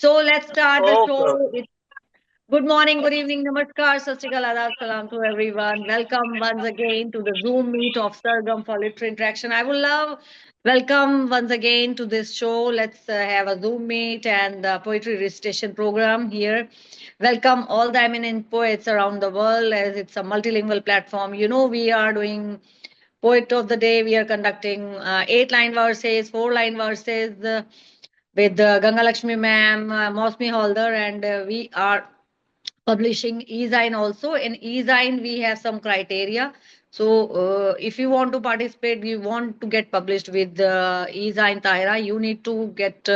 So let's start the Okay. show. Good morning, good evening, namaskar, sat sri akal, adab, salam to everyone. Welcome once again to the Zoom meet of Sargam for literary interaction. I would love welcome once again to this show. Let's have a Zoom meet and the poetry recitation program here. Welcome all the eminent poets around the world as it's a multilingual platform. You know, we are doing poet of the day. We are conducting 8 line verses, 4 line verses. With Gangalaxmi ma'am, Mausumi Halder, and we are publishing e-zine also. In e-zine, we have some criteria. So, if you want to participate, you want to get published with e-zine Taira, you need to get.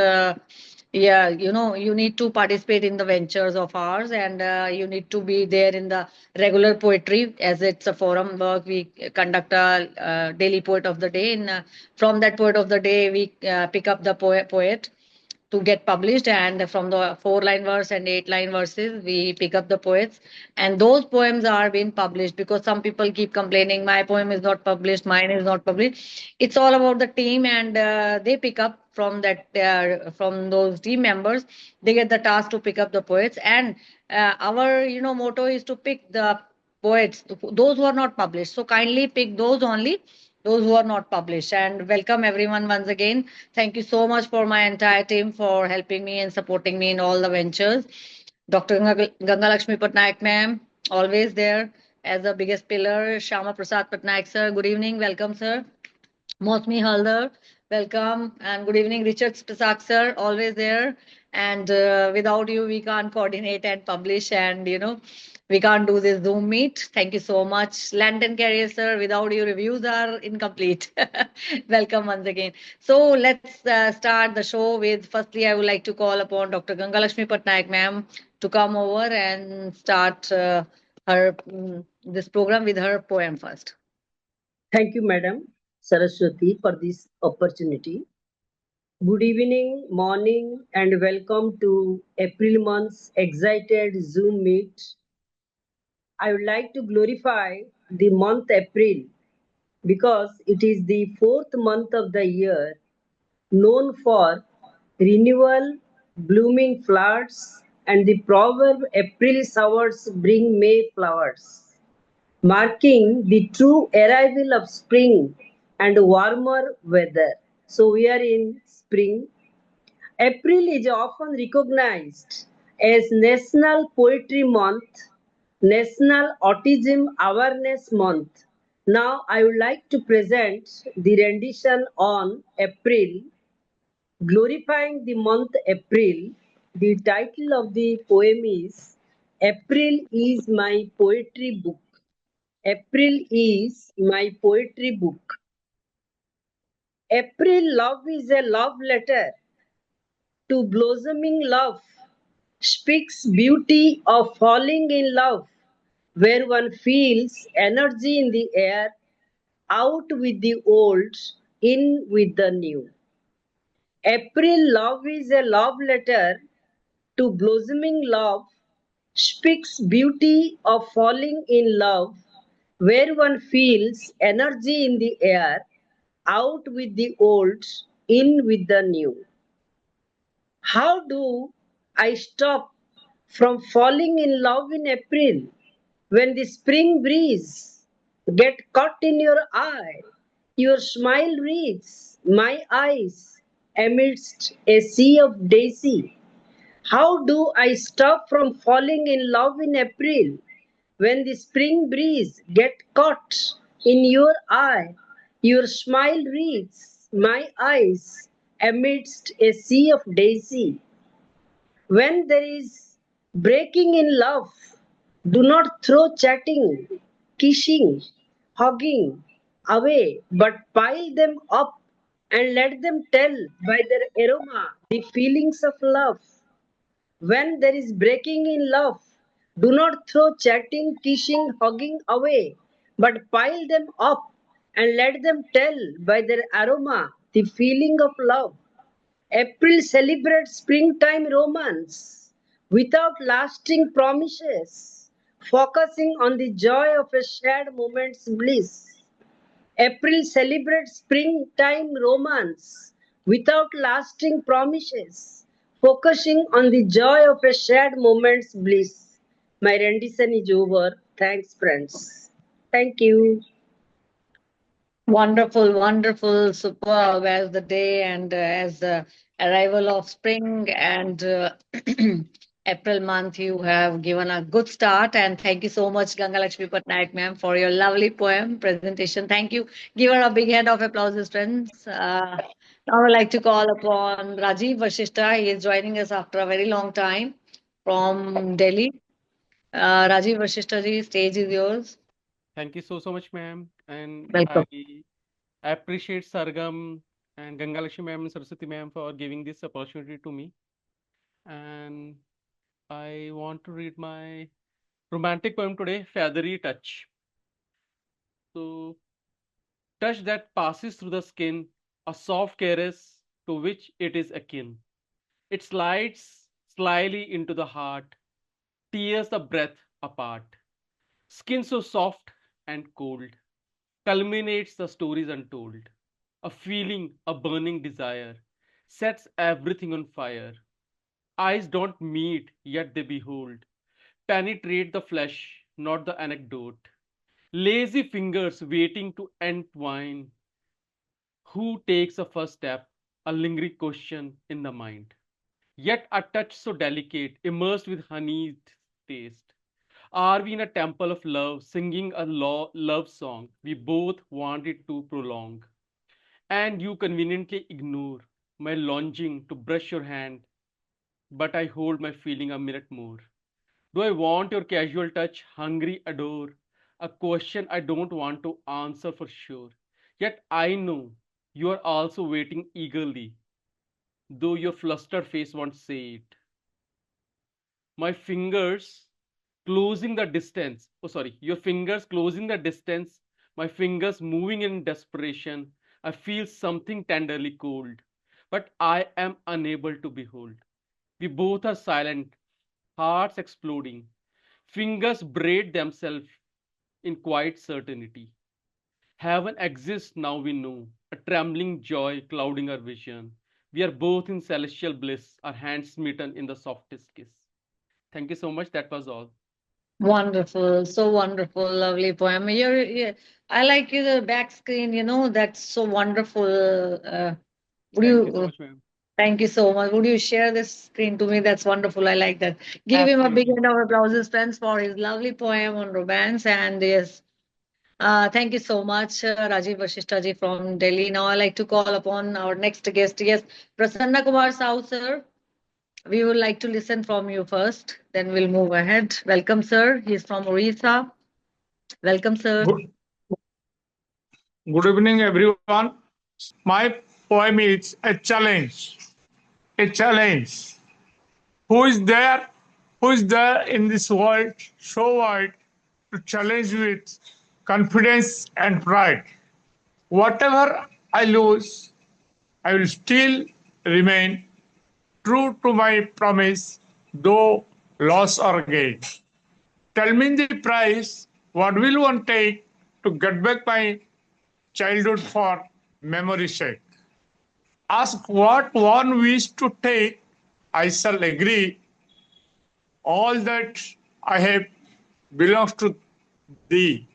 Yeah, you need to participate in the ventures of ours, and you need to be there in the regular poetry as it's a forum work. We conduct a daily poet of the day. And from that poet of the day, we pick up the poet to get published, and from the 4 line verse and 8 line verses we pick up the poets, and those poems are being published because some people keep complaining my poem is not published, mine is not published. It's all about the team, and they pick up from that from those team members. They get the task to pick up the poets, and our motto is to pick the poets those who are not published, so kindly pick those only, those who are not published. And welcome everyone once again. Thank you so much for my entire team for helping me and supporting me in all the ventures. Dr. Gangalaxmi Patnaik ma'am, always there as the biggest pillar. Shyamaprasad Patnaik sir, good evening, welcome sir. Mausumi Halder, welcome, and good evening, Richard Spisak sir, always there. And without you, we can't coordinate and publish, and we can't do this Zoom meet. Thank you so much, Landon Carrier sir. Without you, reviews are incomplete. Welcome once again. So let's start the show with. Firstly, I would like to call upon Dr. Gangalakshmi Patnaik ma'am to come over and start her this program with her poem first. Thank you, Madam Saraswati, for this opportunity. Good evening, morning, and welcome to April month's excited Zoom meet. I would like to glorify the month April because it is the fourth month of the year known for renewal, blooming flowers, and the proverb April showers bring May flowers, marking the true arrival of spring and warmer weather. So we are in spring. April is often recognized as National Poetry Month, National Autism Awareness Month. Now I would like to present the rendition on April, glorifying the month April. The title of the poem is April is my poetry book. April is my poetry book. April love is a love letter to blossoming love, speaks beauty of falling in love, where one feels energy in the air, out with the old, in with the new. April love is a love letter to blossoming love, speaks beauty of falling in love, where one feels energy in the air, out with the old, in with the new. How do I stop from falling in love in April when the spring breeze get caught in your eye? Your smile reads my eyes amidst a sea of daisy. How do I stop from falling in love in April when the spring breeze get caught in your eye? Your smile reads my eyes amidst a sea of daisy. When there is breaking in love, do not throw chatting, kissing, hugging away, but pile them up and let them tell by their aroma the feelings of love. When there is breaking in love, do not throw chatting, kissing, hugging away, but pile them up and let them tell by their aroma the feeling of love. April celebrates springtime romance without lasting promises, focusing on the joy of a shared moment's bliss. April celebrates springtime romance without lasting promises, focusing on the joy of a shared moment's bliss. My rendition is over. Thanks, friends. Thank you. Wonderful, wonderful, superb as the day and as the arrival of spring and April month, you have given a good start. And thank you so much, Gangalakshmi Patnaik, ma'am, for your lovely poem presentation. Thank you. Give her a big hand of applause, friends. Now I'd like to call upon Rajiv Vashishta. He is joining us after a very long time from Delhi. Rajiv Vashishta ji, stage is yours. Thank you so much, ma'am. And I Welcome. appreciate Sargam and Gangalaxmi ma'am and Saraswati ma'am for giving this opportunity to me. And I want to read my romantic poem today, Feathery Touch. So, touch that passes through the skin, a soft caress to which it is akin. It slides slyly into the heart, tears the breath apart. Skin so soft and cold, culminates the stories untold. A feeling, a burning desire, sets everything on fire. Eyes don't meet, yet they behold. Penetrate the flesh, not the anecdote. Lazy fingers waiting to entwine. Who takes a first step? A lingering question in the mind. Yet a touch so delicate, immersed with honeyed taste. Are we in a temple of love, singing a love song we both wanted to prolong? And you conveniently ignore my longing to brush your hand, but I hold my feeling a minute more. Do I want your casual touch, hungry adore? A question I don't want to answer for sure. Yet I know you are also waiting eagerly, though your flustered face won't say it. My fingers closing the distance. Oh, sorry, your fingers closing the distance, my fingers moving in desperation. I feel something tenderly cold, but I am unable to behold. We both are silent, hearts exploding. Fingers braid themselves in quiet certainty. Heaven exists now, we know, a trembling joy clouding our vision. We are both in celestial bliss, our hands smitten in the softest kiss. Thank you so much. That was all. Wonderful, so wonderful, lovely poem. I like the back screen, that's so wonderful. Would Thank you so you, much, ma'am. thank you so much. Would you share this screen to me? That's wonderful. I like that. Give him a big Absolutely. round of applause, friends, for his lovely poem on romance. And yes, thank you so much, Rajiv Vashishta ji from Delhi. Now I like to call upon our next guest. Yes, Prasanna Kumar Sao, sir. We would like to listen from you first, then we'll move ahead. Welcome, sir. He's from Orissa. Welcome, sir. Good, good evening, everyone. My poem is a challenge. A challenge. Who is there? Who is there in this world so wide to challenge with confidence and pride? Whatever I lose, I will still remain true to my promise, though loss or gain. Tell me the price. What will one take to get back my childhood for memory's sake? Ask what one wish to take, I shall agree. All that I have belongs to thee.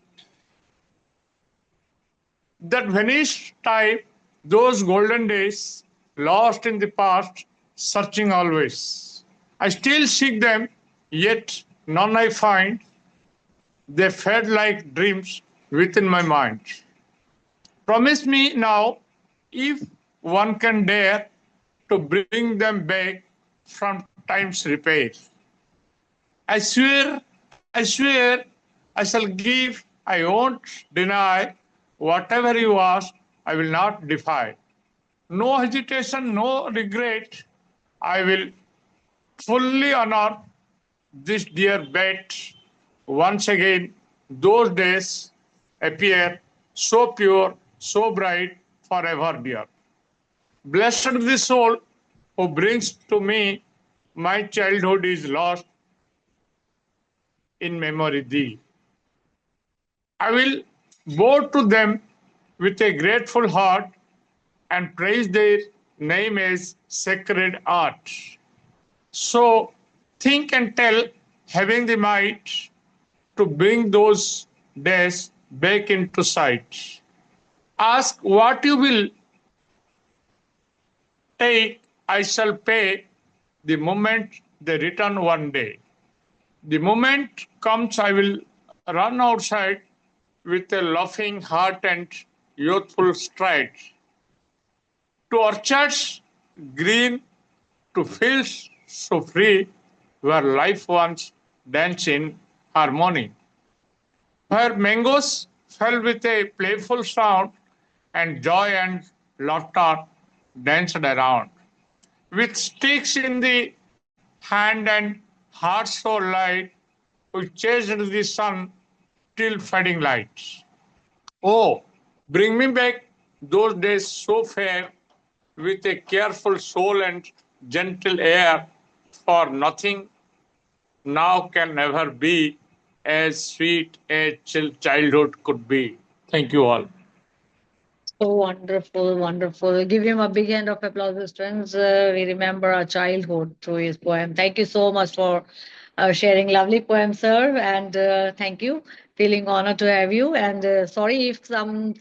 That vanished time, those golden days, lost in the past, searching always. I still seek them, yet none I find. They fade like dreams within my mind. Promise me now, if one can dare, to bring them back from time's repair. I swear, I shall give, I won't deny. Whatever you ask, I will not defy. No hesitation, no regret. I will fully honor this dear bet. Once again, those days appear so pure, so bright, forever dear. Blessed the soul who brings to me my childhood is lost in memory thee. I will bow to them with a grateful heart and praise their name as sacred art. So think and tell, having the might to bring those days back into sight. Ask what you will take, I shall pay the moment they return one day. The moment comes, I will run outside with a laughing heart and youthful stride. To orchards green, to fields so free, where life once danced in harmony. Where mangoes fell with a playful sound, and joy and laughter danced around. With sticks in the hand and hearts so light, we chased the sun till fading lights. Oh, bring me back those days so fair, with a careful soul and gentle air, for nothing now can ever be as sweet as childhood could be. Thank you all. So wonderful, wonderful. Give him a big hand of applause, friends. We remember our childhood through his poem. Thank you so much for sharing lovely poem, sir. And thank you. Feeling honored to have you. And sorry if some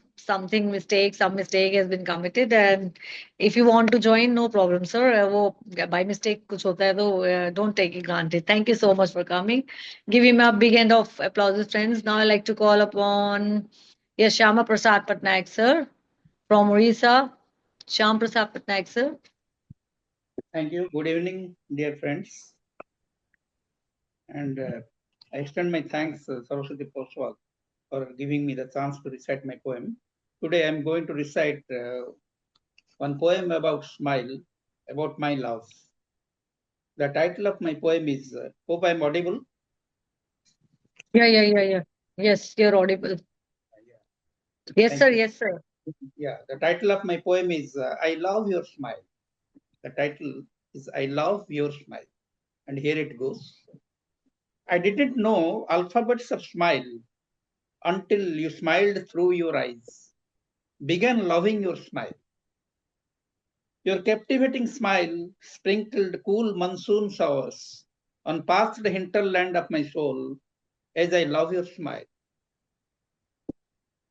mistake has been committed. And if you want to join, no problem, sir. वो by mistake कुछ होता है तो don't take it granted. Thank you so much for coming. Give him a big hand of applause, friends. Now I like to call upon yes, Shyamaprasad Patnaik, sir. From Orissa, Shyam Prasad Patnaik, sir. Thank you. Good evening, dear friends. And I extend my thanks, Saraswati Poswal, for giving me the chance to recite my poem. Today I'm going to recite one poem about smile, about my love. The title of my poem is, hope I'm audible. Yeah. Yes, you're audible. Yes, sir. You. Yes, sir. Yeah, the title of my poem is, I Love Your Smile. The title is, I Love Your Smile. And here it goes. I didn't know alphabets of smile until you smiled through your eyes. Began loving your smile. Your captivating smile sprinkled cool monsoon showers on past hinterland of my soul as I love your smile.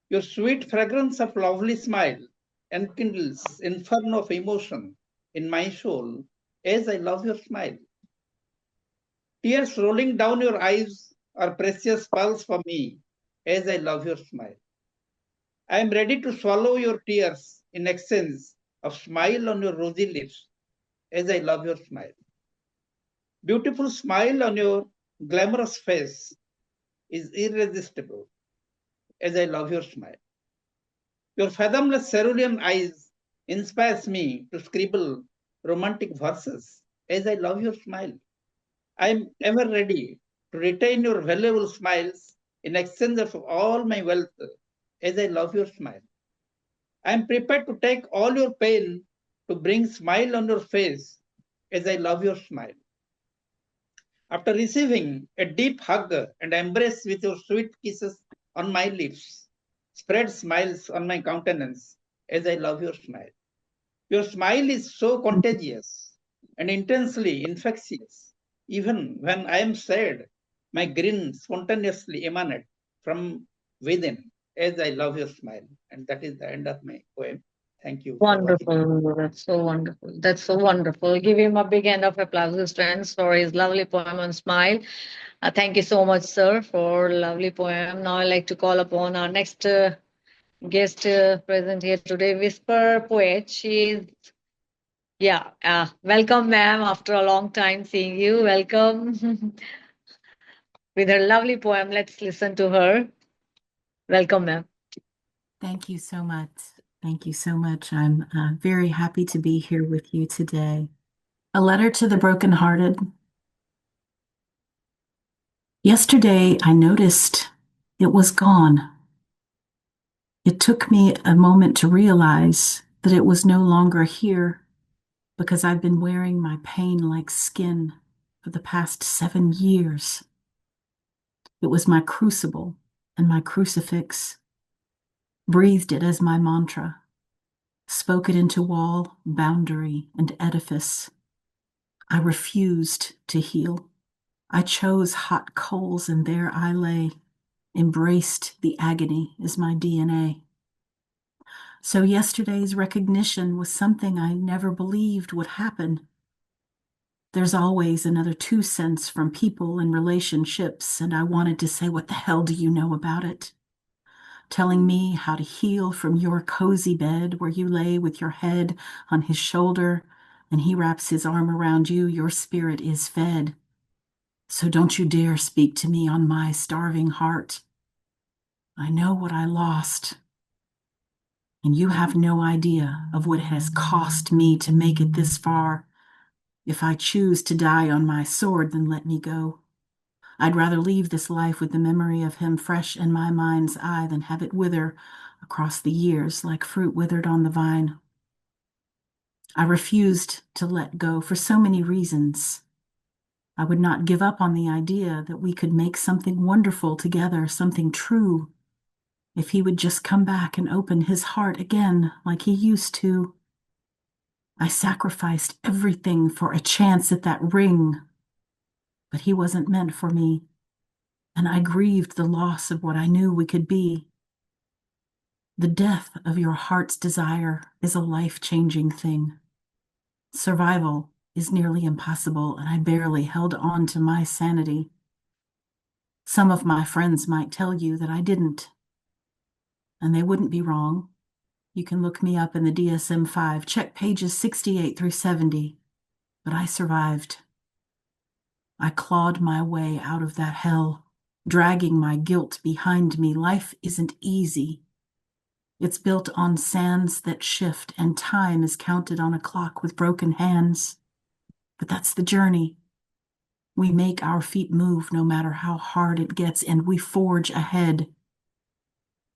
Your sweet fragrance of lovely smile enkindles inferno of emotion in my soul as I love your smile. Tears rolling down your eyes are precious pearls for me as I love your smile. I am ready to swallow your tears in exchange of smile on your rosy lips as I love your smile. Beautiful smile on your glamorous face is irresistible as I love your smile. Your fathomless cerulean eyes inspires me to scribble romantic verses as I love your smile. I am ever ready to retain your valuable smiles in exchange of all my wealth as I love your smile. I am prepared to take all your pain to bring smile on your face as I love your smile. After receiving a deep hug and embrace with your sweet kisses on my lips, spread smiles on my countenance as I love your smile. Your smile is so contagious and intensely infectious. Even when I am sad, my grin spontaneously emanates from within as I love your smile. And that is the end of my poem. Thank you for watching. Wonderful. That's so wonderful. That's so wonderful. Give him a big hand of applause, friends, for his lovely poem on smile. Thank you so much, sir, for lovely poem. Now I'd like to call upon our next guest present here today, Whisper Poet. She's welcome, ma'am. After a long time seeing you, welcome with her lovely poem. Let's listen to her. Welcome, ma'am. Thank you so much. Thank you so much. I'm very happy to be here with you today. A letter to the brokenhearted. Yesterday, I noticed it was gone. It took me a moment to realize that it was no longer here because I've been wearing my pain like skin for the past 7 years. It was my crucible and my crucifix. Breathed it as my mantra, spoke it into wall, boundary, and edifice. I refused to heal. I chose hot coals, and there I lay, embraced the agony as my DNA. So yesterday's recognition was something I never believed would happen. There's always another 2 cents from people and relationships, and I wanted to say, what the hell do you know about it? Telling me how to heal from your cozy bed where you lay with your head on his shoulder and he wraps his arm around you, your spirit is fed. So don't you dare speak to me on my starving heart. I know what I lost, and you have no idea of what it has cost me to make it this far. If I choose to die on my sword, then let me go. I'd rather leave this life with the memory of him fresh in my mind's eye than have it wither across the years like fruit withered on the vine. I refused to let go for so many reasons. I would not give up on the idea that we could make something wonderful together, something true, if he would just come back and open his heart again like he used to. I sacrificed everything for a chance at that ring, but he wasn't meant for me, and I grieved the loss of what I knew we could be. The death of your heart's desire is a life-changing thing. Survival is nearly impossible, and I barely held on to my sanity. Some of my friends might tell you that I didn't, and they wouldn't be wrong. You can look me up in the DSM-5, check pages 68 through 70, but I survived. I clawed my way out of that hell, dragging my guilt behind me. Life isn't easy. It's built on sands that shift, and time is counted on a clock with broken hands. But that's the journey. We make our feet move no matter how hard it gets, and we forge ahead.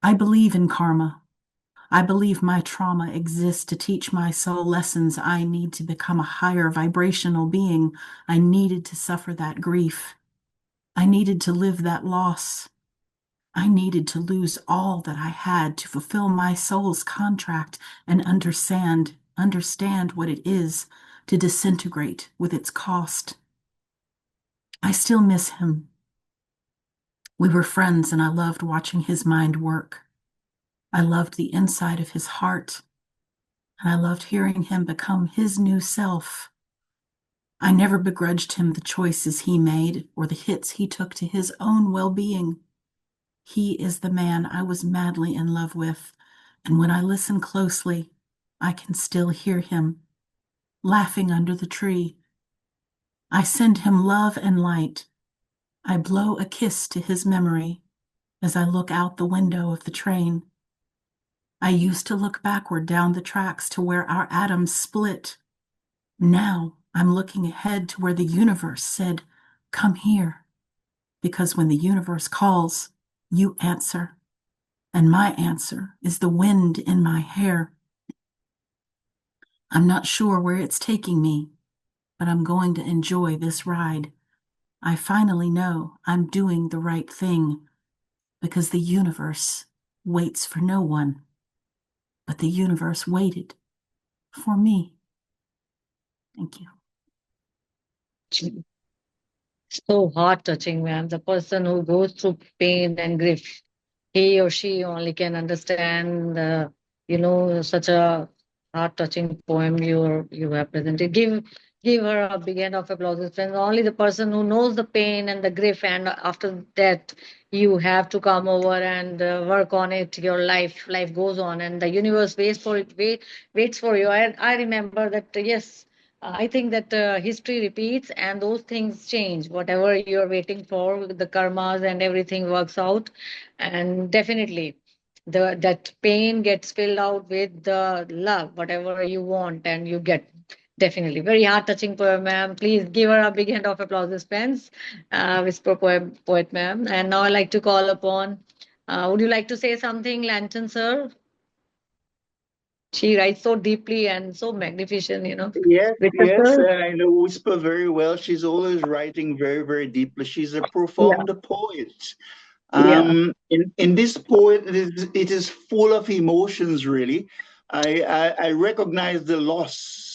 I believe in karma. I believe my trauma exists to teach my soul lessons I need to become a higher vibrational being. I needed to suffer that grief. I needed to live that loss. I needed to lose all that I had to fulfill my soul's contract and understand what it is to disintegrate with its cost. I still miss him. We were friends, and I loved watching his mind work. I loved the inside of his heart, and I loved hearing him become his new self. I never begrudged him the choices he made or the hits he took to his own well-being. He is the man I was madly in love with, and when I listen closely, I can still hear him laughing under the tree. I send him love and light. I blow a kiss to his memory as I look out the window of the train. I used to look backward down the tracks to where our atoms split. Now I'm looking ahead to where the universe said, "Come here," because when the universe calls, you answer, and my answer is the wind in my hair. I'm not sure where it's taking me, but I'm going to enjoy this ride. I finally know I'm doing the right thing because the universe waits for no one, but the universe waited for me. Thank you. So heart-touching, ma'am. The person who goes through pain and grief, he or she only can understand, such a heart-touching poem you have presented. Give her a big hand of applause, friends. Only the person who knows the pain and the grief, and after that, you have to come over and work on it. Your life goes on, and the universe waits for you. I remember that. Yes, I think that history repeats, and those things change. Whatever you're waiting for, the karmas and everything works out, and definitely that pain gets filled out with the love, whatever you want, and you get. Definitely. Very heart touching poem, ma'am. Please give her a big hand of applause, friends. Whisper poet, ma'am. And now I'd like to call upon. Would you like to say something, Lantern, sir? She writes so deeply and so magnificent, Yes, Richard, yes, sir? I know Whisper very well. She's always writing very, very deeply. She's a Yeah. profound poet. Yeah. In this poet, it is full of emotions, really. I recognize the loss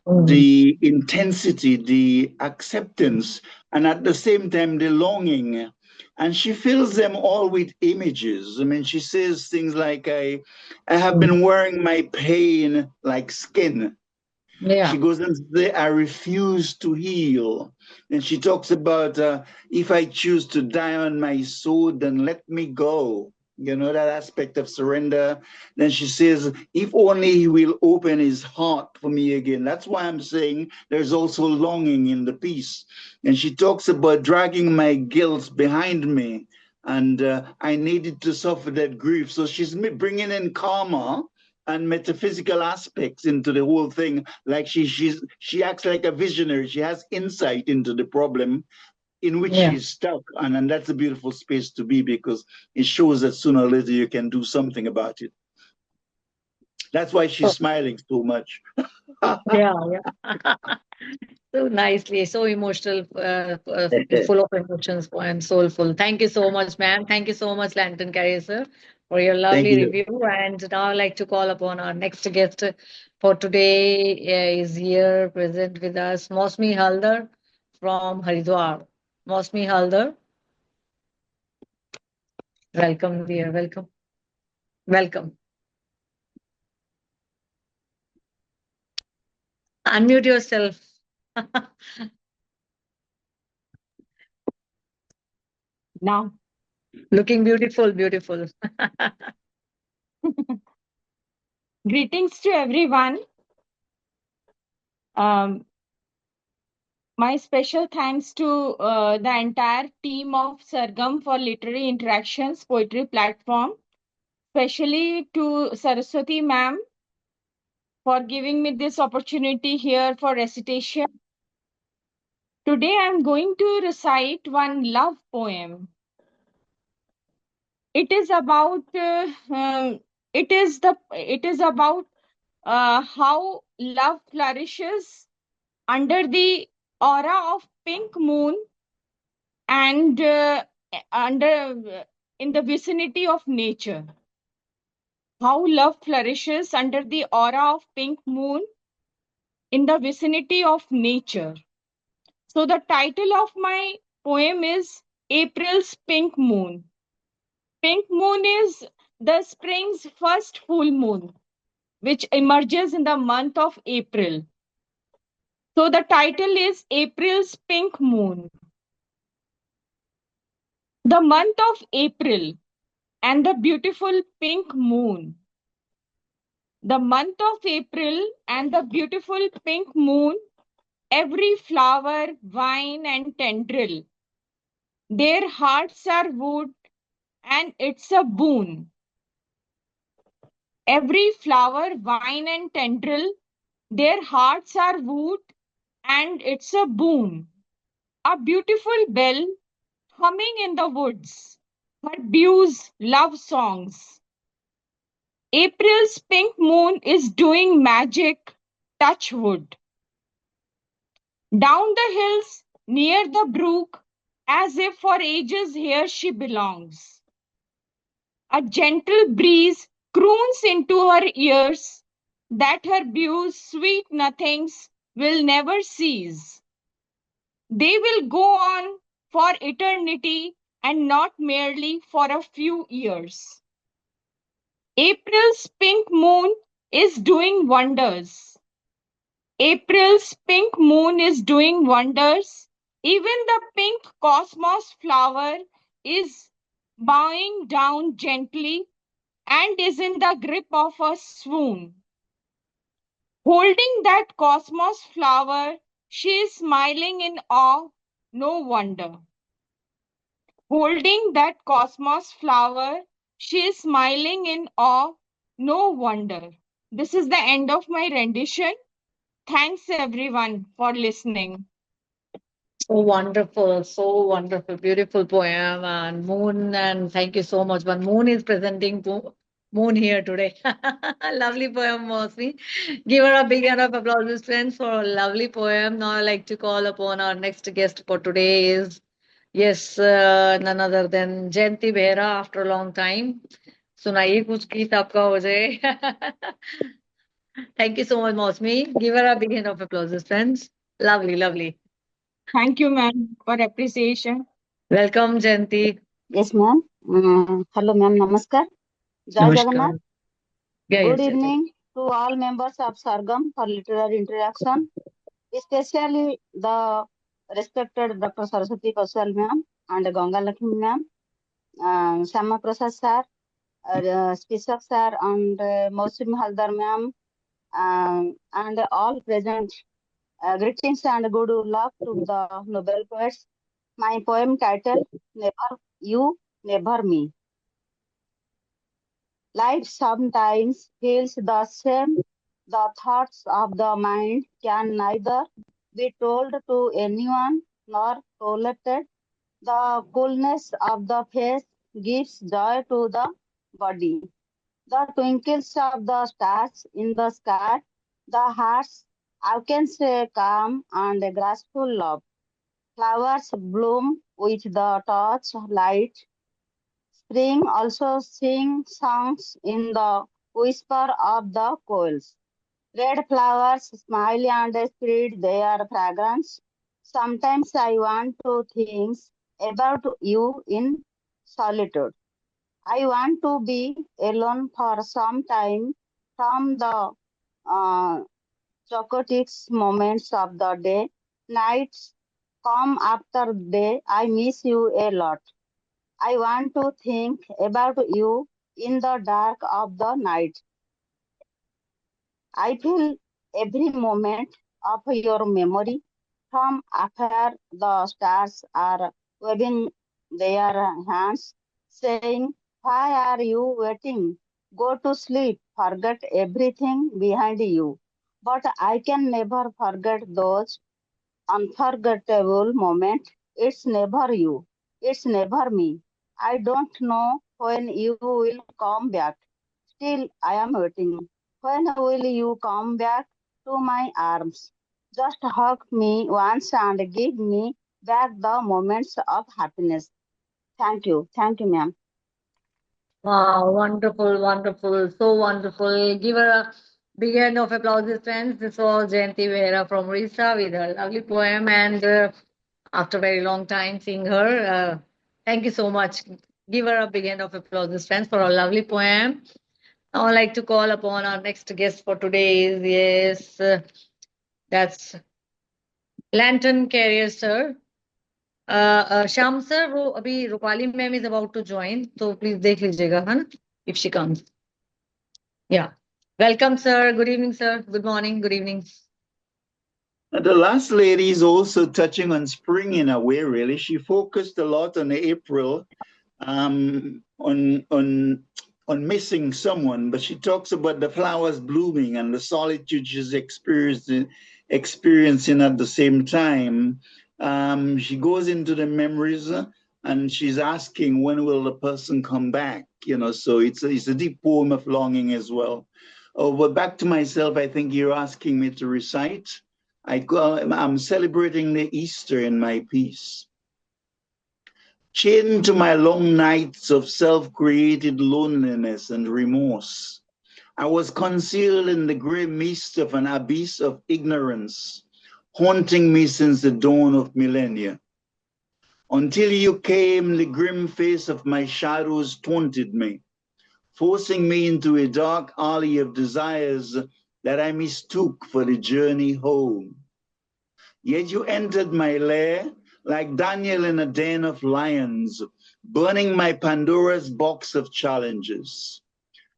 the intensity, the acceptance, and at the same time, the longing. And she fills them all with images. I mean, she says things like, I have been wearing my pain like skin. Yeah. She goes and says, I refuse to heal. And she talks about, if I choose to die on my sword, then let me go. You know, that aspect of surrender. Then she says, if only he will open his heart for me again. That's why I'm saying there's also longing in the piece. And she talks about dragging my guilt behind me. And I needed to suffer that grief. So she's bringing in karma and metaphysical aspects into the whole thing. Like she acts like a visionary. She has insight into the problem in which she's stuck, and that's a beautiful space to be, because it shows that sooner or later you can do something about it. That's why she's smiling so much. Yeah. So nicely, so emotional, full of emotions and soulful. Thank you so much, ma'am. Thank you so much, Lantern Carrier, sir, for your Thank lovely you. review. And now I'd like to call upon our next guest for today. Is here present with us, Mausumi Halder from Haridwar. Mausumi Halder, welcome, dear. Welcome. Welcome. Unmute yourself. Now, Looking beautiful, beautiful. greetings to everyone. My special thanks to the entire team of Sargam for Literary Interactions Poetry Platform, especially to Saraswati ma'am for giving me this opportunity here for recitation. Today I'm going to recite one love poem. It is about how love flourishes under the aura of pink moon and in the vicinity of nature. How love flourishes under the aura of pink moon in the vicinity of nature. So the title of my poem is April's Pink Moon. Pink moon is the spring's first full moon, which emerges in the month of April. So the title is April's Pink Moon. The month of April and the beautiful pink moon. The month of April and the beautiful pink moon, every flower, vine, and tendril. Their hearts are wood, and it's a boon. Every flower, vine, and tendril, their hearts are wood, and it's a boon. A beautiful bell humming in the woods, her dews love songs. April's pink moon is doing magic, touch wood. Down the hills, near the brook, as if for ages here she belongs. A gentle breeze croons into her ears that her views, sweet nothings, will never cease. They will go on for eternity and not merely for a few years. April's pink moon is doing wonders. April's pink moon is doing wonders. Even the pink cosmos flower is bowing down gently and is in the grip of a swoon. Holding that cosmos flower, she is smiling in awe, no wonder. Holding that cosmos flower, she is smiling in awe, no wonder. This is the end of my rendition. Thanks everyone for listening. So wonderful, beautiful poem and moon. And thank you so much. But moon is presenting moon here today. Lovely poem, Mosmi. Give her a big round of applause, friends, for a lovely poem. Now I'd like to call upon our next guest for today is, yes, none other than Jayanti Behera after a long time. सुनाइए कुछ गीत आपका हो जाए. Thank you so much, Mausumi. Give her a big hand of applause, friends. Lovely, lovely. Thank you, ma'am, for appreciation. Welcome, Jayanti. Yes, ma'am. Hello, ma'am. Namaskar. Jai Namaskar. Jagannath. Yes, Good yes, yes. evening to all members of Sargam for literary interaction, especially the respected Dr. Saraswati Poswal ma'am and Gangalaxmi ma'am, Shyamaprasad sir, Spisak sir, and Mausumi Halder ma'am, and all present. Greetings and good luck to the Nobel poets. My poem title, Never You, Never Me. Life sometimes feels the same. The thoughts of the mind can neither be told to anyone nor tolerated. The coolness of the face gives joy to the body. The twinkles of the stars in the sky, the hearts, I can say calm and graceful love. Flowers bloom with the touch of light. Spring also sings songs in the whisper of the coals. Red flowers smile and spread their fragrance. Sometimes I want to think about you in solitude. I want to be alone for some time from the uh, chaotic moments of the day. Nights come after day. I miss you a lot. I want to think about you in the dark of the night. I feel every moment of your memory from afar. The stars are waving their hands, saying, why are you waiting? Go to sleep, forget everything behind you. But I can never forget those unforgettable moment. It's never you. It's never me. I don't know when you will come back. Still, I am waiting. When will you come back to my arms? Just hug me once and give me back the moments of happiness. Thank you. Thank you, ma'am. Wow, wonderful, wonderful, so wonderful. Give her a big hand of applause, friends. This was Jayanti Behera from Orissa with her lovely poem, and after a very long time seeing her, thank you so much. Give her a big hand of applause, friends, for a lovely poem. I would like to call upon our next guest for today. Yes, that's Lantern Carrier, sir. Shyam sir वो अभी Rupali ma'am is about to join तो please देख लीजिएगा है ना if she comes या welcome sir good evening sir good morning good evening The last lady is also touching on spring in a way, really. She focused a lot on April, on missing someone, but she talks about the flowers blooming and the solitude she's experiencing at the same time. She goes into the memories and she's asking when will the person come back, so it's a deep poem of longing as well. Oh, but back to myself, I think you're asking me to recite. I'm celebrating the Easter in my piece. Chained to my long nights of self-created loneliness and remorse, I was concealed in the gray mist of an abyss of ignorance, haunting me since the dawn of millennia. Until you came, the grim face of my shadows taunted me, forcing me into a dark alley of desires that I mistook for the journey home. Yet you entered my lair like Daniel in a den of lions, burning my Pandora's box of challenges.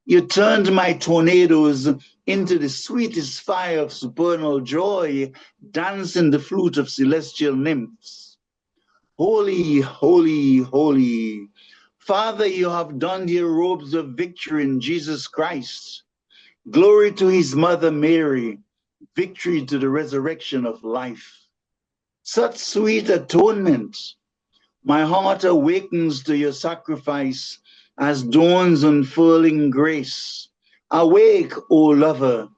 You turned my tornadoes into the sweetest fire of supernal joy, dancing the flute of celestial nymphs. Holy, holy, holy. Father, you have donned your robes of victory in Jesus Christ. Glory to his mother Mary, victory to the resurrection of life. Such sweet atonement. My heart awakens to your sacrifice as dawn's unfurling grace. Awake, O lover.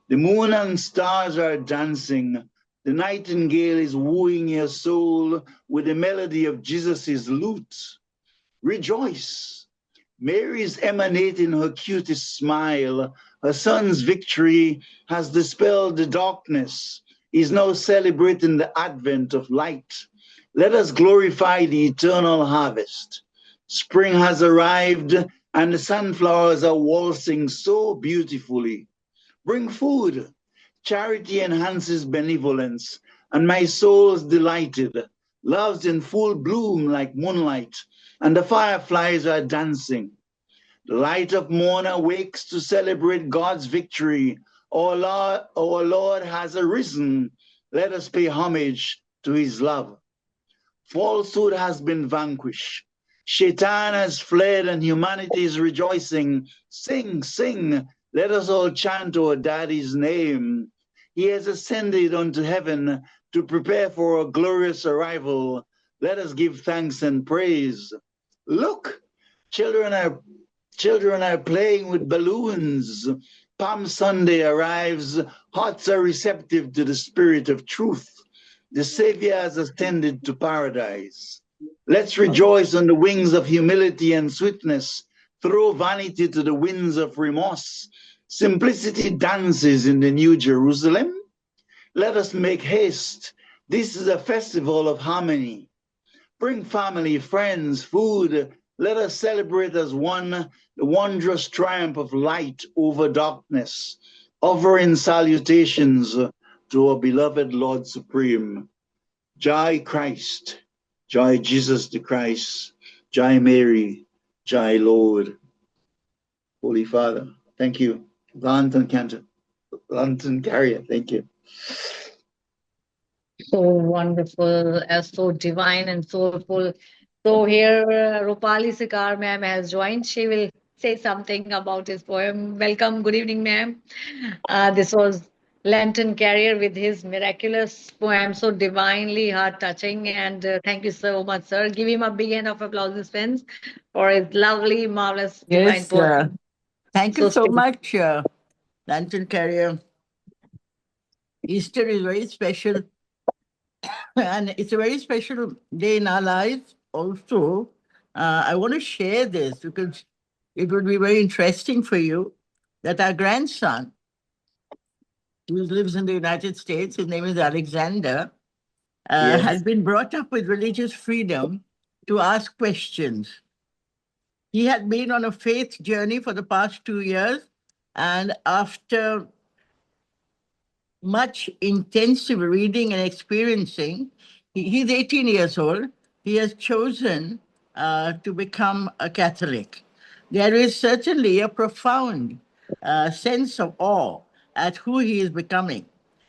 The moon and stars are dancing. The nightingale is wooing your soul with the melody of Jesus' lute. Rejoice. Mary's emanating her cutest smile. Her son's victory has dispelled the darkness. He's now celebrating the advent of light. Let us glorify the eternal harvest. Spring has arrived and the sunflowers are waltzing so beautifully. Bring food. Charity enhances benevolence, and my soul's delighted. Love's in full bloom like moonlight, and the fireflies are dancing. The light of morn awakes to celebrate God's victory. Our Lord has arisen. Let us pay homage to his love. Falsehood has been vanquished. Shaitan has fled and humanity is rejoicing. Sing, sing. Let us all chant our daddy's name. He has ascended unto heaven to prepare for a glorious arrival. Let us give thanks and praise. Look, children are playing with balloons. Palm Sunday arrives. Hearts are receptive to the spirit of truth. The Savior has ascended to paradise. Let's rejoice on the wings of humility and sweetness. Throw vanity to the winds of remorse. Simplicity dances in the New Jerusalem. Let us make haste. This is a festival of harmony. Bring family, friends, food. Let us celebrate as one the wondrous triumph of light over darkness, offering salutations to our beloved Lord Supreme. Jai Christ, Jai Jesus the Christ, Jai Mary, Jai Lord. Holy Father, thank you. Lantern Carrier, thank you. So wonderful, so divine and soulful. So here, Rupali Sikar ma'am has joined. She will say something about his poem. Welcome, good evening, ma'am. This was Lantern Carrier with his miraculous poem, so divinely heart-touching. And thank you so much, sir. Give him a big hand of applause, friends, for his lovely, marvelous, divine Yes, poem. thank you So so special. much, Lantern Carrier. Easter is very special, and it's a very special day in our lives also. I want to share this because it would be very interesting for you that our grandson, who lives in the United States, his name is Alexander, Yes. has been brought up with religious freedom to ask questions. He had been on a faith journey for the past 2 years, and after much intensive reading and experiencing, he's 18 years old. He has chosen to become a Catholic. There is certainly a profound sense of awe at who he is becoming.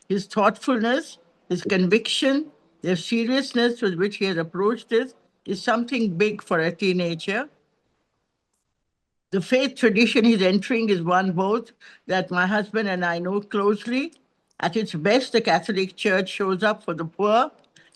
His thoughtfulness, his conviction, the seriousness with which he has approached this is something big for a teenager. The faith tradition he's entering is one both that my husband and I know closely. At its best, the Catholic Church shows up for the poor,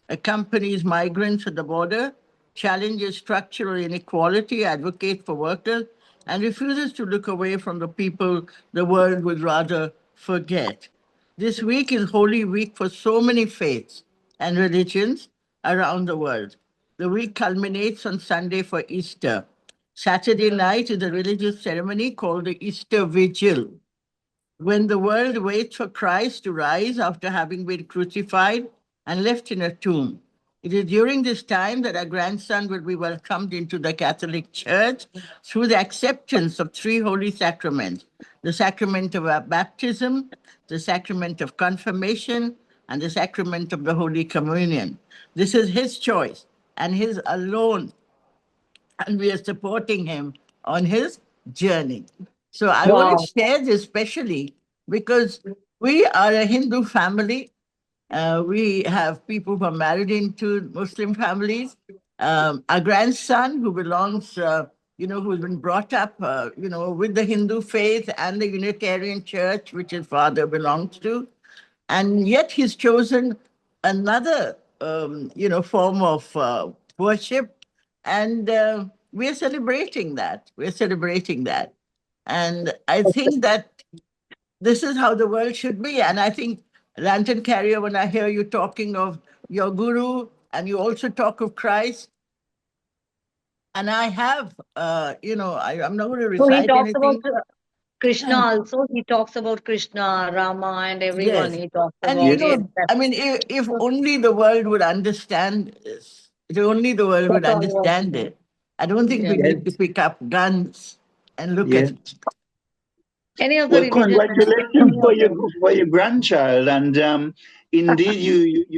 accompanies migrants at the border, challenges structural inequality, advocates for workers, and refuses to look away from the people the world would rather forget. This week is Holy Week for so many faiths and religions around the world. The week culminates on Sunday for Easter. Saturday night is a religious ceremony called the Easter Vigil, when the world waits for Christ to rise after having been crucified and left in a tomb. It is during this time that our grandson will be welcomed into the Catholic Church through the acceptance of three holy sacraments: the sacrament of our baptism, the sacrament of confirmation, and the sacrament of the Holy Communion. This is his choice and his alone, and we are supporting him on his journey. So I want to Wow. share this especially because we are a Hindu family. We have people who are married into Muslim families. Our grandson, who belongs, who's been brought up, with the Hindu faith and the Unitarian Church, which his father belongs to, and yet he's chosen another form of worship, and we're celebrating that. And I think that this is how the world should be. And I think, Lantern Carrier, when I hear you talking of your guru and you also talk of Christ, And I have, I'm not going to So he recite talks about anything. Krishna also. He talks about Krishna, Rama, and everyone. Yes. He talks And, about yes. I mean, if only the world would understand this, if only the world would That's all he wants to understand do. it, I don't think we Yeah. need to pick up guns and look at it. Any of the Well, religion, congratulations any for of them. your grandchild, and indeed,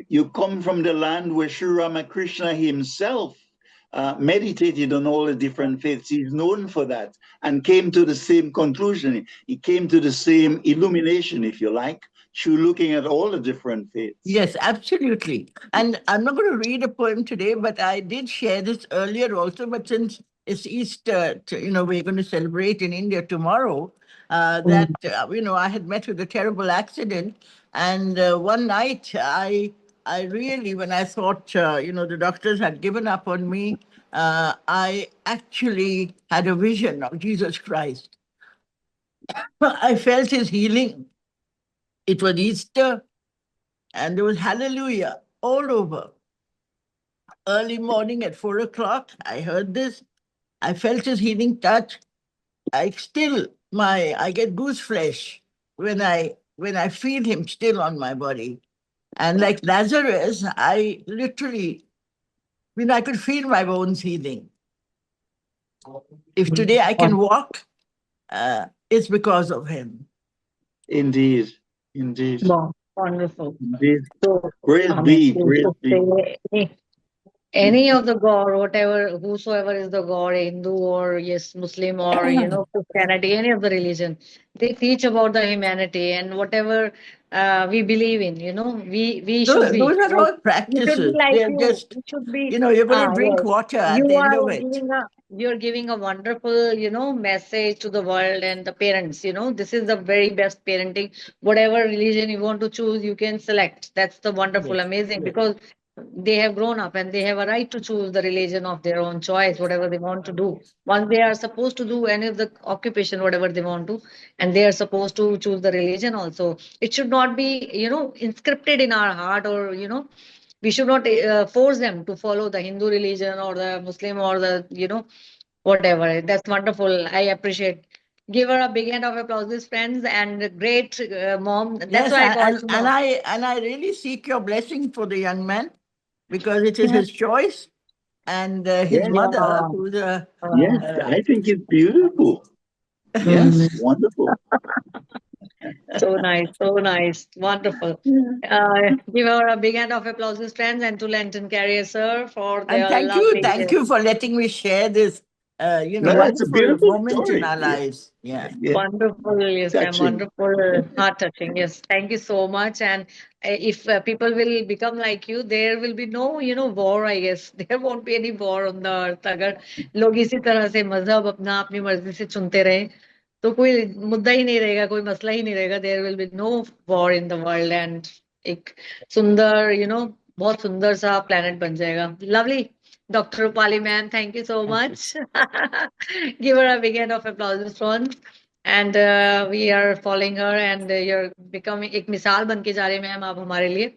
you come from the land where Sri Ramakrishna himself meditated on all the different faiths. He's known for that, and came to the same conclusion. He came to the same illumination, if you like, through looking at all the different faiths. Yes, absolutely. And I'm not going to read a poem today, but I did share this earlier also. But since it's Easter, we're going to celebrate in India tomorrow. I had met with a terrible accident, and one night I really, when I thought, the doctors had given up on me, I actually had a vision of Jesus Christ. I felt his healing. It was Easter, and there was hallelujah all over. Early morning at 4 o'clock, I heard this. I felt his healing touch. I get goose flesh when I feel him still on my body. And like Lazarus, I literally, I could feel my bones healing. If today I can walk, it's because of him. Indeed. Wow, wonderful. Indeed. So, Praise be, praise be. Any of the god, whatever, whosoever is the god, Hindu or yes, Muslim or Christianity, any of the religion, they teach about the humanity and whatever we believe in. We should Those be are like all we should be practices. like They're you. just, We should be you're going to drink yes. water at You the end are of it. giving a wonderful message to the world and the parents. This is the very best parenting. Whatever religion you want to choose, you can select. That's the wonderful, Yes, amazing yes. because they have grown up and they have a right to choose the religion of their own choice, whatever they want to do. Once they are supposed to do any of the occupation, whatever they want to, and they are supposed to choose the religion also. It should not be, inscripted in our heart or, we should not force them to follow the Hindu religion or the Muslim or the, whatever. That's wonderful. I appreciate. Give her a big hand of applause, these friends, and great mom. That's Yes, why I call you and mom. I really seek your blessing for the young man because it is his choice, and his Yes. mother, Yeah. who's Yes, I think it's beautiful. Yes, wonderful. So nice, so nice, wonderful. Give her a big hand of applause, his friends, and to Lenton Carrier, sir, for and their lovely. thank you for letting me share this, No, it's a wonderful beautiful moment in story. our lives. Yeah. Yeah, Wonderful, yes, ma'am. touching. Wonderful, heart touching. Yes, thank you so much. And if people will become like you, there will be no, war. I guess there won't be any war on the earth. अगर लोग इसी तरह से मजहब अपना अपनी मर्जी से चुनते रहे, तो कोई मुद्दा ही नहीं रहेगा, कोई मसला ही नहीं रहेगा. There will be no war in the world and एक सुंदर, बहुत सुंदर सा planet बन जाएगा. Lovely. Dr. Rupali ma'am, thank you so much. Give her a big hand of applause, friends. And we are following her and you're becoming एक मिसाल बन के जा रहे हैं मैम आप हमारे लिए.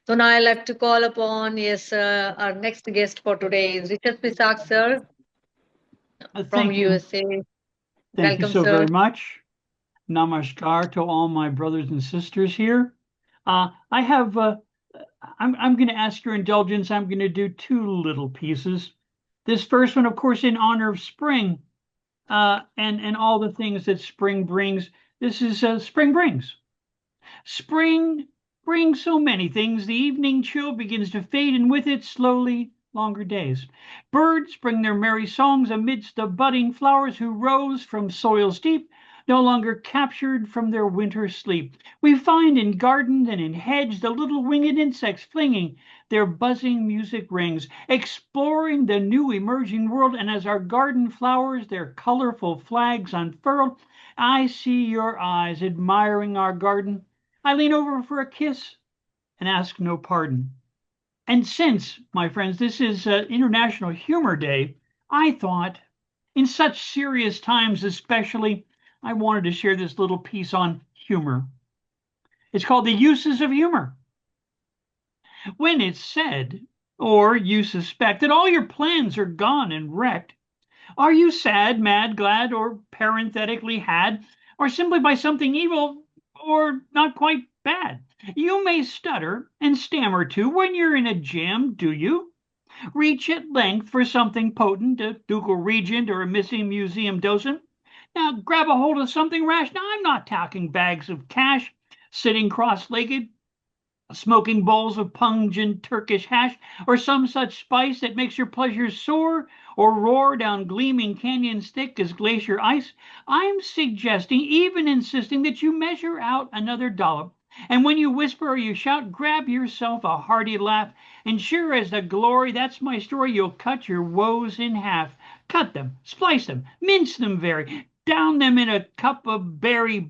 So now I like to call upon our next guest for today is Richard Spisak sir from Thank you. USA. Thank you Welcome so sir. very much. Namaskar to all my brothers and sisters here. I have, I'm going to ask your indulgence. I'm going to do two little pieces. This first one, of course, in honor of spring and all the things that spring brings. This is Spring Brings. Spring brings so many things. The evening chill begins to fade, and with it, slowly, longer days. Birds bring their merry songs amidst the budding flowers who rose from soils deep, no longer captured from their winter sleep. We find in garden and in hedge the little winged insects flinging their buzzing music rings, exploring the new emerging world, and as our garden flowers their colorful flags unfurl, I see your eyes admiring our garden. I lean over for a kiss and ask no pardon. And since, my friends, this is International Humor Day, I thought, in such serious times especially, I wanted to share this little piece on humor. It's called The Uses of Humor. When it's said, or you suspect, that all your plans are gone and wrecked, Are you sad, mad, glad, or parenthetically had, or simply by something evil or not quite bad? You may stutter and stammer too when you're in a jam, do you? Reach at length for something potent, a ducal regent or a missing museum docent? Now grab a hold of something rash. Now I'm not talking bags of cash, sitting cross-legged, smoking bowls of pungent Turkish hash, or some such spice that makes your pleasures soar or roar down gleaming canyons thick as glacier ice. I'm suggesting, even insisting, that you measure out another dollop. And when you whisper or you shout, grab yourself a hearty laugh. And sure as the glory, that's my story, you'll cut your woes in half. Cut them, splice them, mince them very, down them in a cup of berry,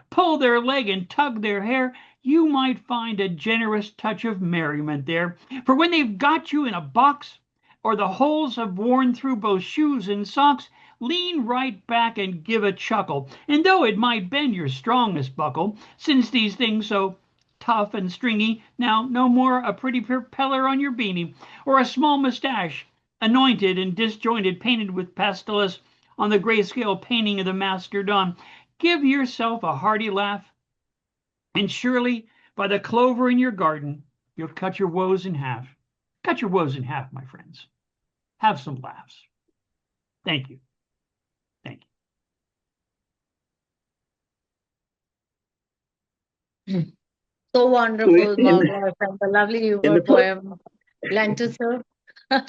pull their leg and tug their hair. You might find a generous touch of merriment there. For when they've got you in a box, or the holes have worn through both shoes and socks, lean right back and give a chuckle. And though it might bend your strongest buckle, since these things so tough and stringy, now no more a pretty propeller on your beanie, or a small mustache, anointed and disjointed, painted with pastelis on the grayscale painting of the master Don. Give yourself a hearty laugh, and surely by the clover in your garden, you'll cut your woes in half. Cut your woes in half, my friends. Have some laughs. Thank you. Thank you. So wonderful, marvelous, and the lovely humor poem. Lento, sir,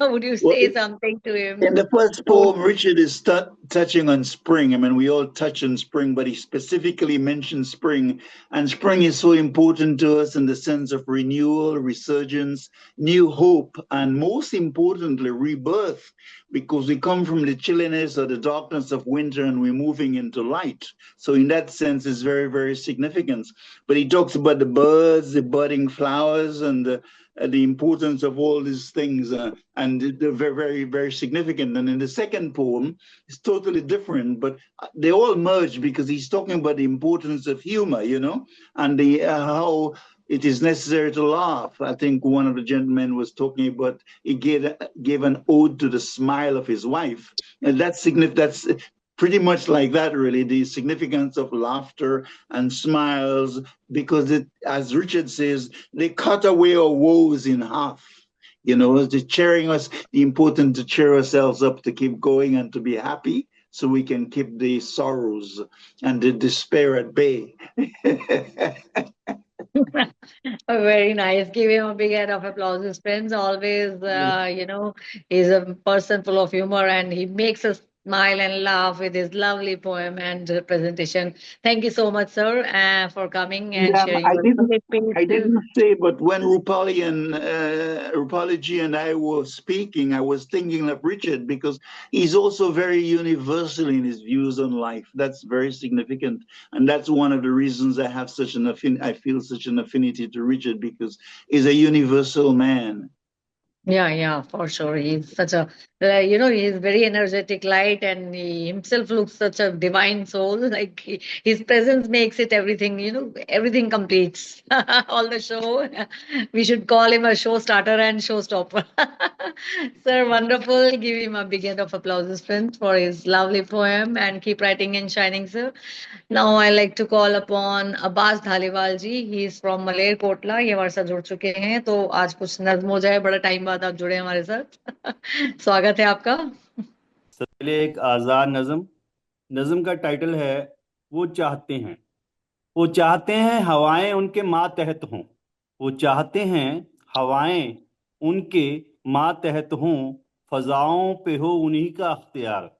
would you say something to him? In the first poem, Richard is touching on spring. I mean, we all touch on spring, but he specifically mentions spring. And spring is so important to us in the sense of renewal, resurgence, new hope, and most importantly, rebirth, because we come from the chilliness or the darkness of winter and we're moving into light. So in that sense, it's very, very significant. But he talks about the birds, the budding flowers, and the importance of all these things, and they're very, very, very significant. And in the second poem, it's totally different, but they all merge because he's talking about the importance of humor, you know, and the how it is necessary to laugh. I think one of the gentlemen was talking about he gave an ode to the smile of his wife, and that's pretty much like that, really, the significance of laughter and smiles, because as Richard says, they cut away our woes in half. You know, the cheering us, the important to cheer ourselves up, to keep going and to be happy, so we can keep the sorrows and the despair at bay. Very nice. Give him a big hand of applause. His friends always, you know, he's a person full of humor and he makes us smile and laugh with his lovely poem and presentation. Thank you so much, sir, for coming and sharing I your didn't say, but when Rupali ji and I were speaking, I was thinking of Richard because he's also very universal in his views on life. That's very significant, and that's one of the reasons I have I feel such an affinity to Richard, because he's a universal man. Yeah, for sure. He's such a, you know, he's very energetic, light, and he himself looks such a divine soul. Like his presence makes it everything, you know, everything completes all the show. We should call him a show starter and showstopper. Sir, wonderful. Give him a big hand of applause, friends, for his lovely poem and keep writing and shining, sir. Now I like to call upon Abbas Dhaliwal ji. He is from Malerkotla. ये हमारे साथ जुड़ चुके हैं, तो आज कुछ नज्म हो जाए. बड़ा टाइम बाद आप जुड़े हमारे साथ. स्वागत है आपका. सबसे पहले एक आजाद नज्म का टाइटल है वो चाहते हैं हवाएं उनके मातहत हों. वो चाहते हैं हवाएं उनके मातहत हों, फजाओं पे हो उन्हीं का अख्तियार.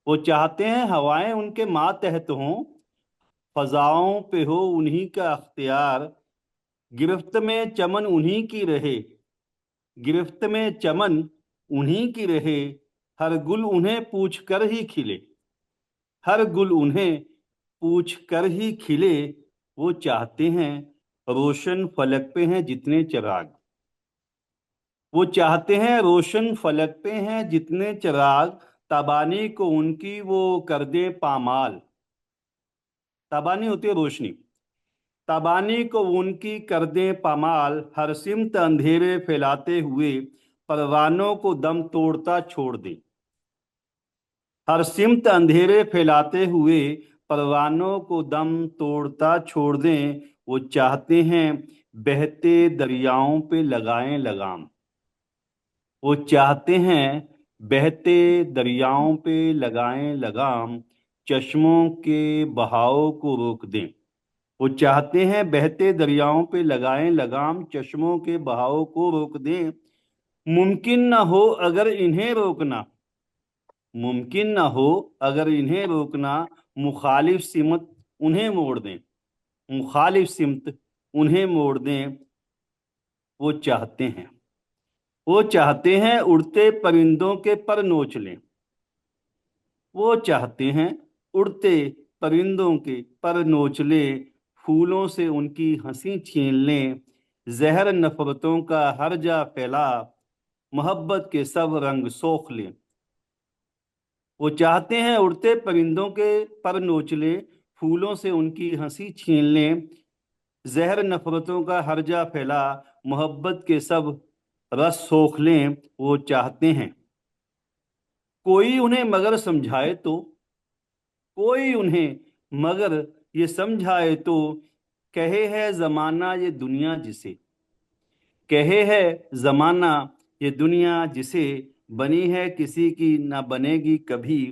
वो चाहते हैं हवाएं उनके मातहत हों, फजाओं पे हो उन्हीं का अख्तियार. गिरफ्त में चमन उन्हीं की रहे, गिरफ्त में चमन उन्हीं की रहे, हर गुल उन्हें पूछ कर ही खिले, हर गुल उन्हें पूछ कर ही खिले. वो चाहते हैं रोशन फलक पे हैं जितने चिराग, वो चाहते हैं रोशन फलक पे हैं जितने चिराग, ताबानी को उनकी वो कर दे पामाल. ताबानी होती है रोशनी, ताबानी को उनकी कर दे पामाल. हर सिमत अंधेरे फैलाते हुए परवानों को दम तोड़ता छोड़ दे, हर सिमत अंधेरे फैलाते हुए परवानों को दम तोड़ता छोड़ दें। वो चाहते हैं बहते दरियाओं पे लगाएं लगाम। वो चाहते हैं बहते दरियाओं पे लगाएं लगाम, चश्मों के बहाव को रोक दें। वो चाहते हैं बहते दरियाओं पे लगाएं लगाम, चश्मों के बहाव को रोक दें। मुमकिन न हो अगर इन्हें रोकना, मुमकिन न हो अगर इन्हें रोकना, मुखालिफ सिमत उन्हें मोड़ दें, मुखालिफ सिमत उन्हें मोड़ दें। वो चाहते हैं, वो चाहते हैं उड़ते परिंदों के पर नोच लें। वो चाहते हैं उड़ते परिंदों के पर नोच लें, फूलों से उनकी हंसी छीन लें। जहर नफरतों का हर जा फैला, मोहब्बत के सब रंग सोख लें। वो चाहते हैं उड़ते परिंदों के पर नोच लें, फूलों से उनकी हंसी छीन लें। जहर नफरतों का हर जा फैला, मोहब्बत के सब रस सोख लें। वो चाहते हैं कोई उन्हें मगर समझाए तो, कोई उन्हें मगर ये समझाए तो, कहे है जमाना ये दुनिया जिसे, कहे है जमाना ये दुनिया जिसे, बनी है किसी की ना बनेगी कभी।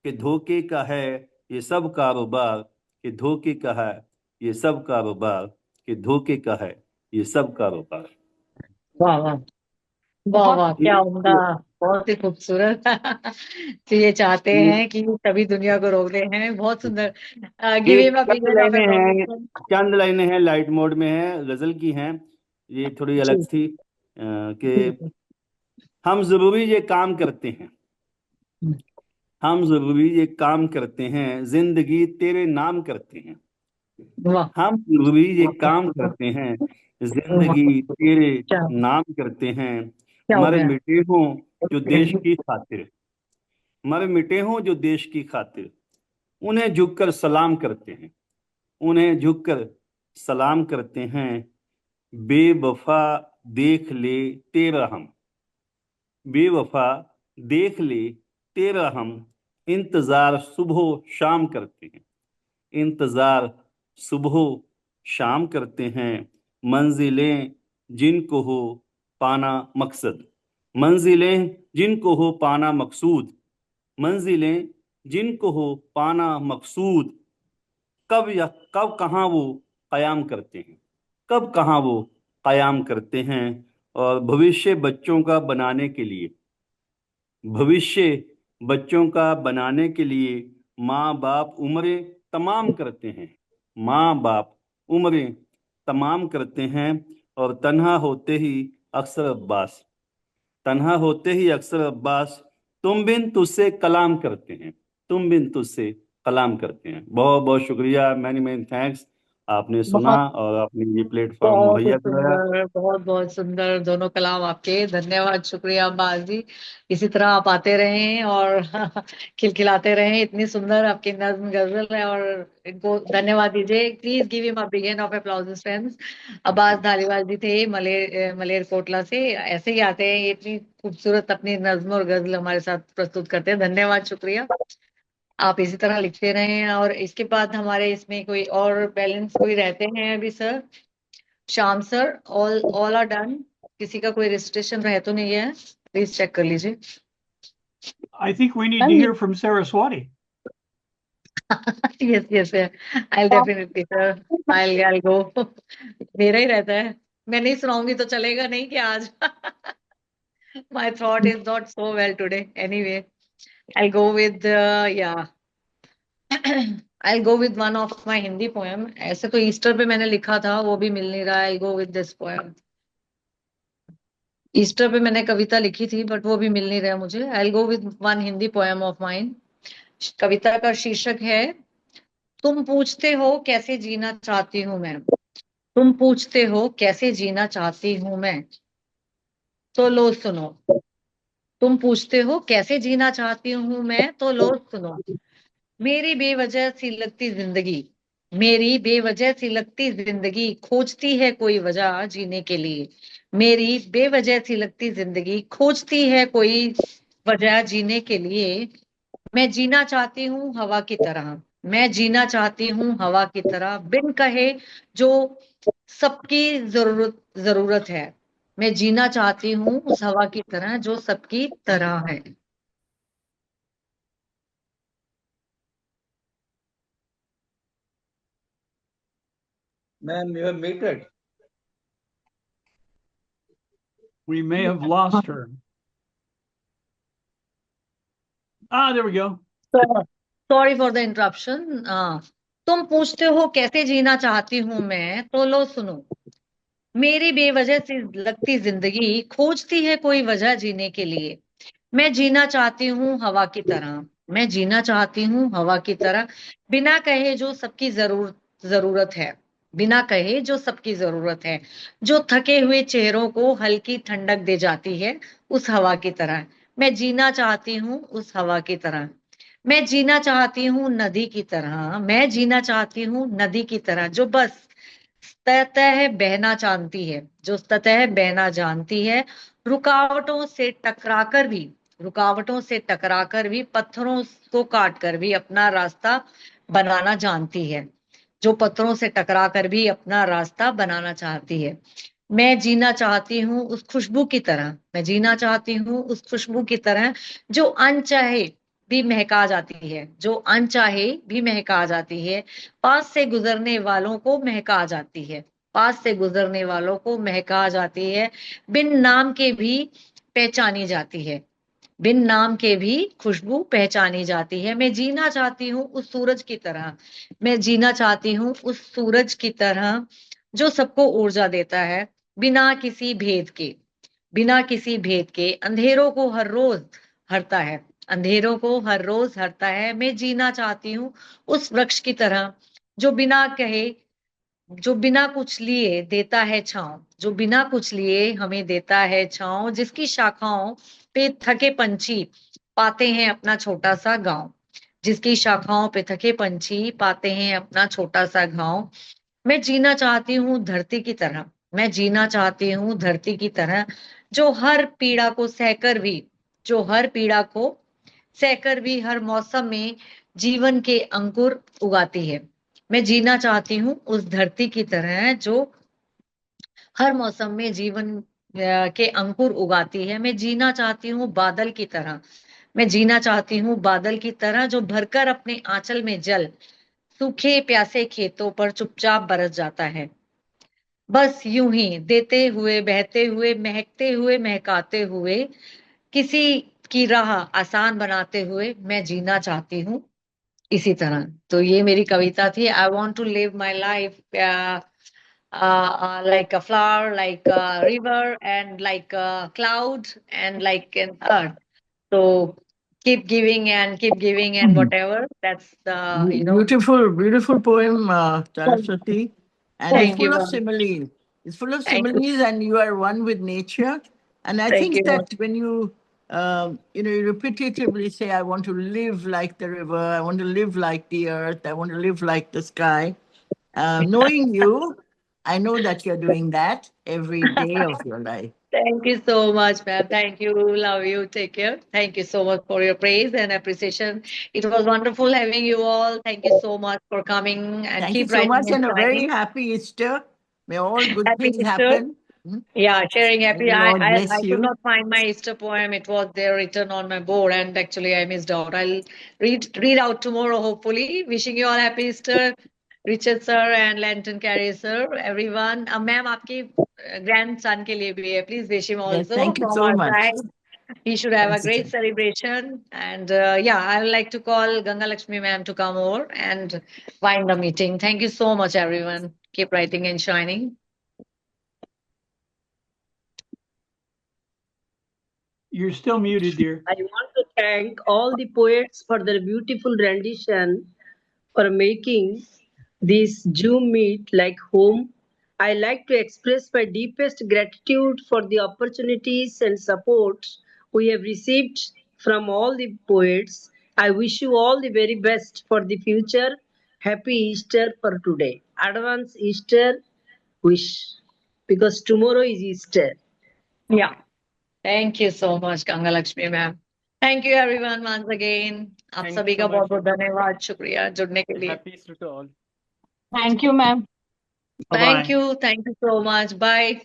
कि धोखे का है ये सब कारोबार, कि धोखे का है ये सब कारोबार, कि धोखे का है ये सब कारोबार। वाह वाह वाह बहुत वाह, क्या उम्दा, बहुत ही खूबसूरत। तो ये चाहते ये हैं कि सभी दुनिया को रोक दे हैं, बहुत सुंदर। गिव ये him a big Chand hand of लाइनें हैं, एप्लॉज। चंद लाइनें हैं, लाइट मोड में है, गजल की हैं। ये थोड़ी अलग जी थी कि जी जी। हम जरूरी ये काम करते हैं, हम जरूरी ये काम करते हैं, जिंदगी तेरे नाम करते हैं। वाह हम जरूरी ये काम करते हैं, वाह, जिंदगी तेरे क्या नाम करते हैं। क्या हो मर गया। मिटे हों जो देश की खातिर, मर मिटे हों जो देश की खातिर, उन्हें झुककर सलाम करते हैं, उन्हें झुककर सलाम करते हैं। बेवफा देख ले तेरा हम, बेवफा देख ले तेरा हम, इंतजार सुबह शाम करते हैं, इंतजार सुबह शाम करते हैं। मंजिलें जिनको हो पाना मकसद, मंजिलें जिनको हो पाना मकसूद, मंजिलें जिनको हो पाना मकसूद, कब या कब कहाँ वो कयाम करते हैं, कब कहाँ वो कयाम करते हैं। और भविष्य बच्चों का बनाने के लिए, भविष्य बच्चों का बनाने के लिए माँ बाप उम्रें तमाम करते हैं, माँ बाप उम्रें तमाम करते हैं। और तन्हा होते ही अक्सर अब्बास, तन्हा होते ही अक्सर अब्बास, तुम बिन तुझसे कलाम करते हैं, तुम बिन तुझसे कलाम करते हैं। बहुत बहुत शुक्रिया, मैनी मैनी थैंक्स। आपने सुना बहुत और आपने ये प्लेटफॉर्म बहुत ही मुहैया कराया। सुंदर, बहुत बहुत सुंदर दोनों कलाम आपके। धन्यवाद, शुक्रिया अब्बास जी। इसी तरह आप आते रहें और खिलखिलाते रहें। इतनी सुंदर आपकी नज्म गजल है, और इनको धन्यवाद दीजिए। Please give him a big hand of applause friends. Abbas Dhaliwal ji थे मलेर कोटला से, ऐसे ही आते हैं, इतनी खूबसूरत अपनी नज्म और गजल हमारे साथ प्रस्तुत करते हैं। धन्यवाद, शुक्रिया। आप इसी तरह लिखते रहें। और इसके बाद हमारे इसमें कोई और बैलेंस कोई रहते हैं अभी sir? Shyam sir, all all are done? किसी का कोई रजिस्ट्रेशन रह तो नहीं है? प्लीज चेक कर लीजिए। I think we need to hear from Saraswati. Yes yes, I definitely sir, I go. मेरा ही रहता है, मैं नहीं सुनाऊंगी तो चलेगा नहीं कि आज। My thought is not so well today, anyway I go with या I go with one of my Hindi poem. ऐसे तो ईस्टर पे मैंने लिखा था, वो भी मिल नहीं रहा। I go with this poem. Easter पे मैंने कविता लिखी थी, बट वो भी मिल नहीं रहा मुझे। I go with one Hindi poem of mine. कविता का शीर्षक है, तुम पूछते हो कैसे जीना चाहती हूँ मैं, तुम पूछते हो कैसे जीना चाहती हूँ मैं, तो लो सुनो। तुम पूछते हो कैसे जीना चाहती हूँ मैं, तो लो सुनो। मेरी बेवजह सी लगती जिंदगी, मेरी बेवजह सी लगती जिंदगी, खोजती है कोई वजह जीने के लिए। मेरी बेवजह सी लगती जिंदगी, खोजती है कोई वजह जीने के लिए। मैं जीना चाहती हूँ हवा की तरह, मैं जीना चाहती हूँ हवा की तरह, बिन कहे जो सबकी जरूरत है। मैं जीना चाहती हूँ उस हवा की तरह जो सबकी तरह है। Ma'am, you have muted. We may have lost her. There we go. Sorry for the interruption. तुम पूछते हो कैसे जीना चाहती हूँ मैं, तो लो सुनो। मेरी बेवजह से लगती जिंदगी खोजती है कोई वजह जीने के लिए। मैं जीना चाहती हूँ हवा की तरह, मैं जीना चाहती हूँ हवा की तरह, बिना कहे जो सबकी जरूरत है, बिना कहे जो सबकी जरूरत है, जो थके हुए चेहरों को हल्की ठंडक दे जाती है उस हवा की तरह। मैं जीना चाहती हूँ उस हवा की तरह। मैं जीना चाहती हूँ नदी की तरह, मैं जीना चाहती हूँ नदी की तरह, जो बस सतह बहना जानती है, जो सतह बहना जानती है, रुकावटों से टकराकर भी, रुकावटों से टकराकर भी, पत्थरों को काट कर भी अपना रास्ता बनाना जानती है, जो पत्थरों से टकराकर भी अपना रास्ता बनाना चाहती है। मैं जीना चाहती हूँ उस खुशबू की तरह, मैं जीना चाहती हूँ उस खुशबू की तरह, जो अनचाहे भी महका जाती है, जो अनचाहे भी महका जाती है, पास से गुजरने वालों को महका जाती है, पास से गुजरने वालों को महका जाती है, बिन नाम के भी पहचानी जाती है, बिन नाम के भी खुशबू पहचानी जाती है। मैं जीना चाहती हूँ उस सूरज की तरह, मैं जीना चाहती हूँ उस सूरज की तरह, जो सबको ऊर्जा देता है बिना किसी भेद के, बिना किसी भेद के, अंधेरों को हर रोज हरता है, अंधेरों को हर रोज हरता है। मैं जीना चाहती हूँ उस वृक्ष की तरह, जो बिना कहे, जो बिना कुछ लिए देता है छांव, जो बिना कुछ लिए हमें देता है छांव, जिसकी शाखाओं पे थके पंछी पाते हैं अपना छोटा सा गांव, जिसकी शाखाओं पे थके पंछी पाते हैं अपना छोटा सा गांव। मैं जीना चाहती हूँ धरती की तरह, मैं जीना चाहती हूँ धरती की तरह, जो हर पीड़ा को सहकर भी, जो हर पीड़ा को सहकर भी हर मौसम में जीवन के अंकुर उगाती है। मैं जीना चाहती हूँ उस धरती की तरह जो हर मौसम में जीवन के अंकुर उगाती है। मैं जीना चाहती हूँ बादल की तरह, मैं जीना चाहती हूँ बादल की तरह, जो भरकर अपने आंचल में जल सूखे प्यासे खेतों पर चुपचाप बरस जाता है। बस यूं ही देते हुए, बहते हुए, महकते हुए, महकाते हुए, किसी की राह आसान बनाते हुए मैं जीना चाहती हूँ इसी तरह। तो ये मेरी कविता थी। I want to live my life like a flower, like a river, and like a cloud, and like an earth. So keep giving and keep giving and whatever. That's the, Beautiful, beautiful poem, Saraswati. And it's Thank you, full of ma'am. similes. It's full of Thank you. similes, and you are one with nature. And I Thank think you, ma'am. that when you repetitively say, I want to live like the river, I want to live like the earth, I want to live like the sky. Knowing you, I know that you're doing that every day of your life. Thank you so much, ma'am. Thank you. Love you. Take care. Thank you so much for your praise and appreciation. It was wonderful having you all. Thank you so much for coming and Thank you keep so writing much, and and a very shining. happy Easter. May all good Happy things Easter. happen. Yeah, sharing May happy. the Lord I bless could you. not find my Easter poem. It was there written on my board, and actually I missed out. I'll read out tomorrow, hopefully. Wishing you all happy Easter, Richard sir and Lantern Carey sir, everyone. Ma'am, आपके grandson के लिए भी है. Please wish him Yes, also thank you from so our much. side. He should have a Thanks great again. celebration. And yeah, I would like to call Gangalaxmi ma'am to come over and wind the meeting. Thank you so much, everyone. Keep writing and shining. You're still muted, dear. I want to thank all the poets for their beautiful rendition, for making this Zoom meet like home. I like to express my deepest gratitude for the opportunities and support we have received from all the poets. I wish you all the very best for the future. Happy Easter for today. Advance Easter wish, because tomorrow is Easter. Yeah. Thank you so much, Gangalaxmi ma'am. Thank you everyone once again. आप Thank you सभी so का much. बहुत बहुत धन्यवाद, शुक्रिया जुड़ने के लिए. Happy Easter to all. Thank you, ma'am. Bye-bye. Thank you so much. Bye.